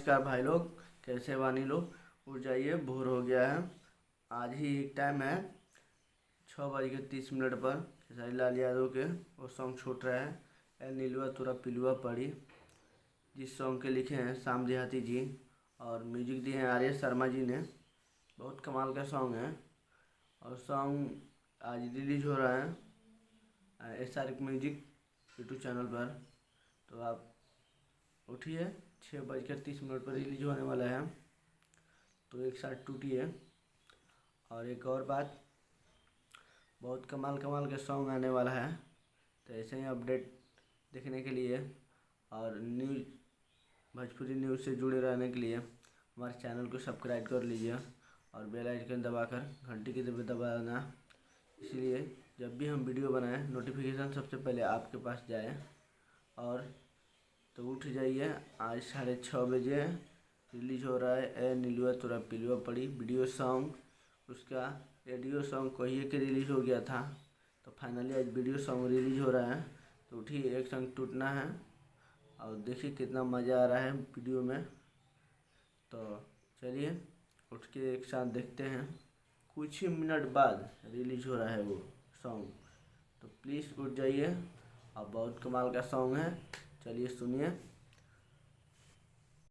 नमस्कार भाई लोग, कैसे बानी लोग। उठ जाइए, भोर हो गया है। आज ही टाइम है 6:30 पर। खेसारी लाल यादव के वो सॉन्ग छूट रहा है, ए नीलुआ तोरा पिलुआ पड़ी, जिस सॉन्ग के लिखे हैं शाम देहाती जी और म्यूजिक दिए हैं आर्य शर्मा जी ने। बहुत कमाल का सॉन्ग है और सॉन्ग आज रिलीज हो रहा है SR म्यूजिक यूट्यूब चैनल पर। तो आप उठिए, 6:30 पर रिलीज होने वाला है, तो एक साथ टूटिए। और एक और बात, बहुत कमाल कमाल के सॉन्ग आने वाला है, तो ऐसे ही अपडेट देखने के लिए और न्यूज़ भोजपुरी न्यूज़ से जुड़े रहने के लिए हमारे चैनल को सब्सक्राइब कर लीजिए और बेल आइकन दबाकर घंटी की दबाना, इसलिए जब भी हम वीडियो बनाएं नोटिफिकेशन सबसे पहले आपके पास जाए। और तो उठ जाइए, आज 6:30 बजे रिलीज हो रहा है ए नीलुआ तोरा पिलुआ पड़ी वीडियो सॉन्ग। उसका ऑडियो सॉन्ग कहिए कि रिलीज हो गया था, तो फाइनली आज वीडियो सॉन्ग रिलीज हो रहा है। तो उठिए, एक संग टूटना है और देखिए कितना मज़ा आ रहा है वीडियो में। तो चलिए उठ के एक साथ देखते हैं, कुछ ही मिनट बाद रिलीज हो रहा है वो सॉन्ग। तो प्लीज़ उठ जाइए, और बहुत कमाल का सॉन्ग है, चलिए सुनिए।